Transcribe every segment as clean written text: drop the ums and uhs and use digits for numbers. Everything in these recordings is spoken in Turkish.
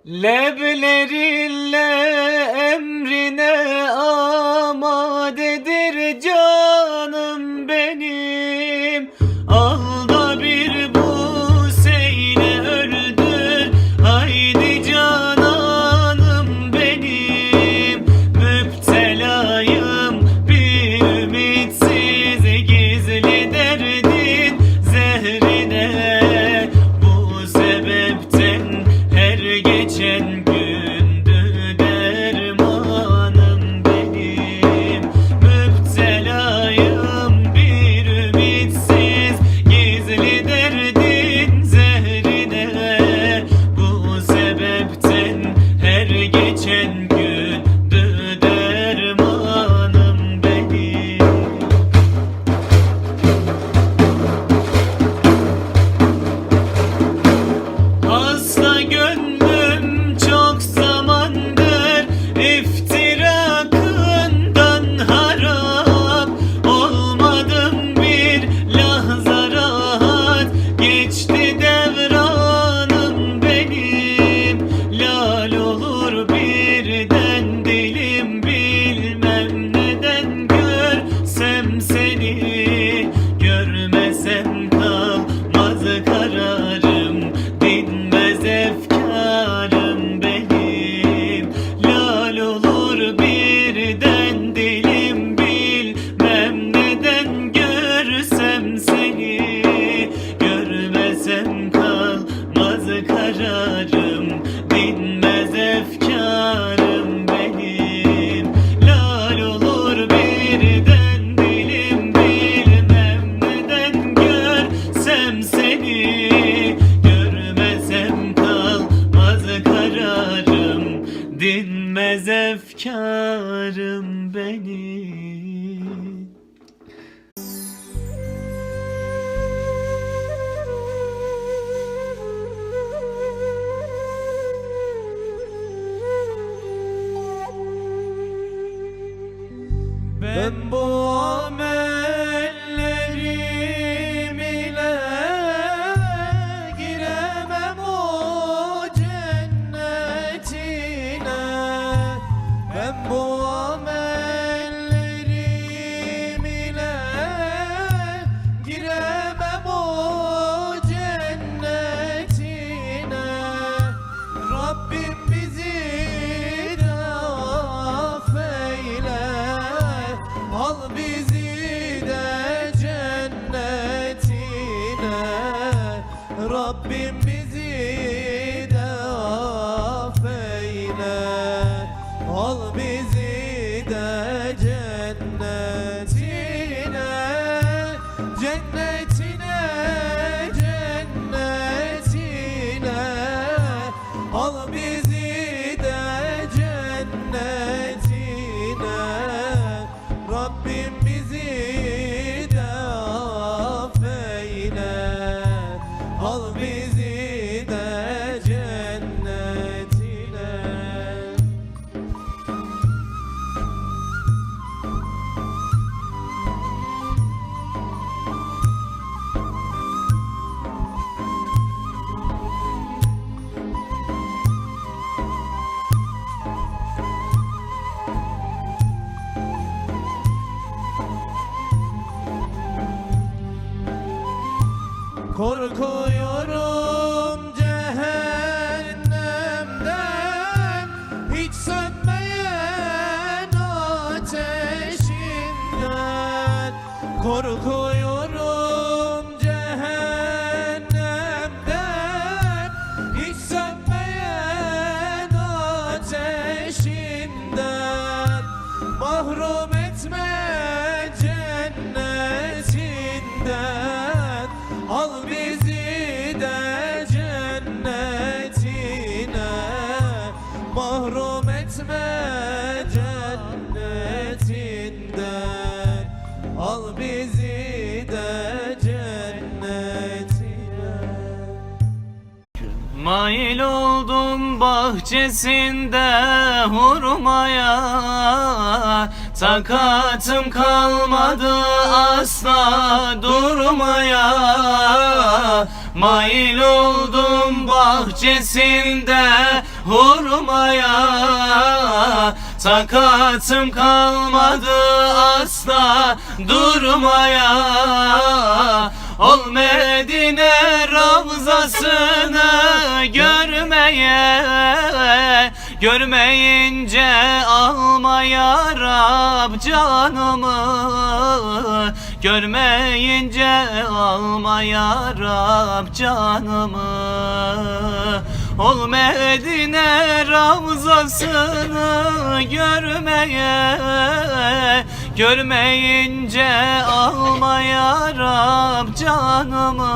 Leblerinle emrine amadedir canım benim. Al da bir buseyle öldür haydi cananım benim. Müptelayım bir ümitsiz gizli derdin zehrine. Bu sebepten her geçen gündü dermanım benim. Müptelayım bir ümitsiz gizli derdin zehrine. Bu sebepten her geçen gündü dermanım benim. Hasta gönlüm çok zamandır iftirakından harap. Olmadım bir lahza rahat, geçti devranım benim. Lal olur birden dilim, bilmem neden görsem seni. Görmesem kalmaz kararım, dinmez efkarım benim. Lal olur birden dilim, bilmem neden görsem seni. Görmesem kalmaz kararım, dinmez efkarım benim. Lal olur birden dilim, bilmem neden görsem seni. Görmesem kalmaz kararım, dinmez efkarım benim. Ben bu amellerim ile giremem o cennetine. Ben bu amellerim ile giremem o cennetine. Rabbim bizi de affeyle, al bizi de cennetine. Rabbim bizi de affeyle, al bizi de cennetine. Cennetine, cennetine, al bizi de cennetine. Rabbim bizi de affeyle, al bizi de cennetine. Korkuyorum cehennemden, hiç sönmeyen ateşinden. Korkuyorum cehennemden, hiç sönmeyen ateşinden. Mahrum etme cennetinden, al bizi de cennetine. Mahrum etme cennetinden, al bizi de cennetine. Mail oldum bahçesinde hurmaya, Takatım kalmadı asla durmaya, mail oldum bahçesinde hurmaya. Takatım kalmadı asla durmaya, ol Medine Ravzasını görmeye. Görmeyince alma ya Rab canımı, görmeyince alma ya Rab canımı. Ol Medine Ravzasını görmeye, görmeyince alma ya Rab canımı,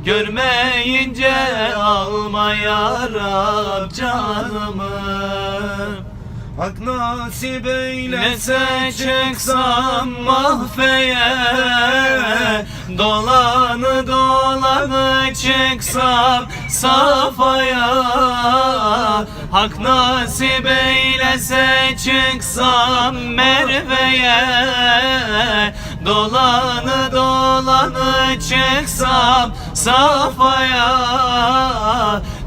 görmeyince alma ya Rab canımı. Hak nasip eylese çıksam mahfeye, dolanı dolanı çıksam safaya. Hak nasip eylese çıksam Merve'ye, dolanı dolanı çıksam safaya.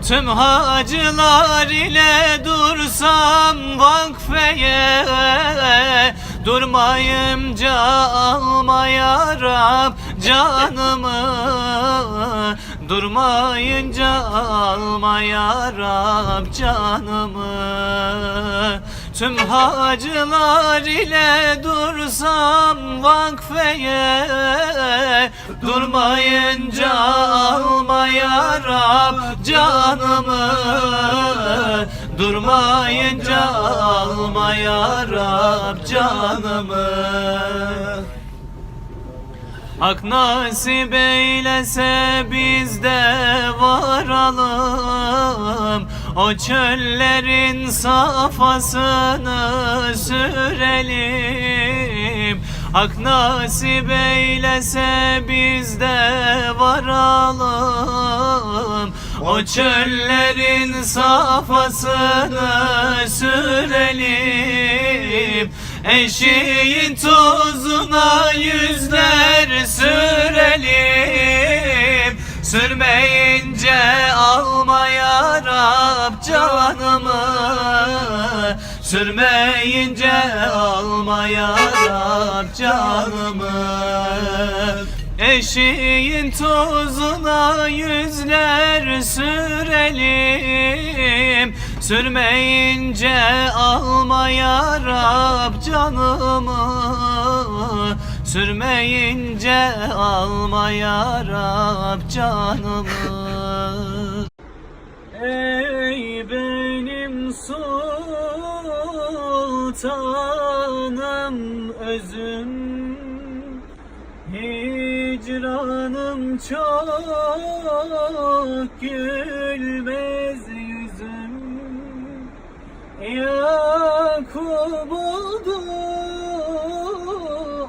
Tüm hacılar ile dursam vakfeye, durmayınca alma ya Rab canımı, durmayınca alma ya Rab canımı. Tüm hacılar ile dursam vakfeye, durmayınca alma ya Rab canımı, durmayınca alma ya Rab canımı. Hak nasip eylese biz de varalım, o çöllerin safasını sürelim. Hak nasip eylese biz de varalım, o çöllerin safasını sürelim. Eşiğin tozuna yüzler sürelim, sürmeyince alma ya Rab canımı, sürmeyince alma ya Rab canımı. Eşiğin tozuna yüzler sürelim, sürmeyince alma ya Rab canımı, sürmeyince alma ya Rab canımı. Ey benim sultanım özüm, hicranım çok gülmez yüzüm. Yakup oldu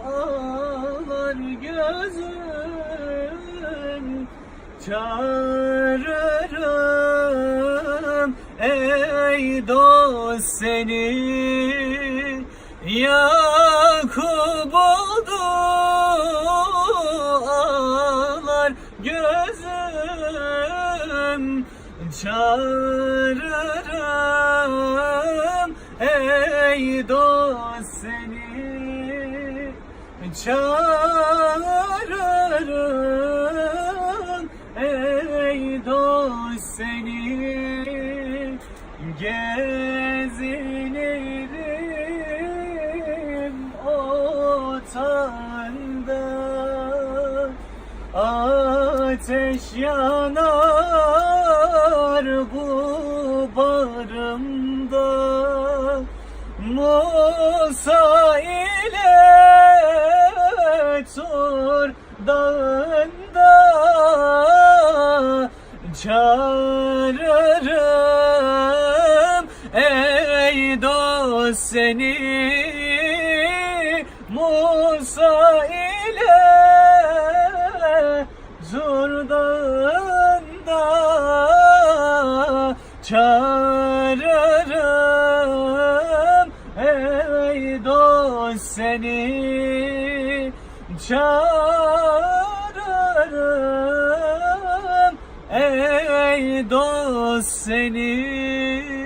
ağlar gözüm, çağırırım ey dost seni. Yakup oldu ağlar gözüm, çağırırım ey dost seni. Çağırırım ey dost seni. Gezinirim otağında, ateş yanar bu bağrımda. Musa ile Tur dağında çağırırım ey dost seni. Musa ile Tur dağında çağırırım ey dost seni çağırırım, ey dost seni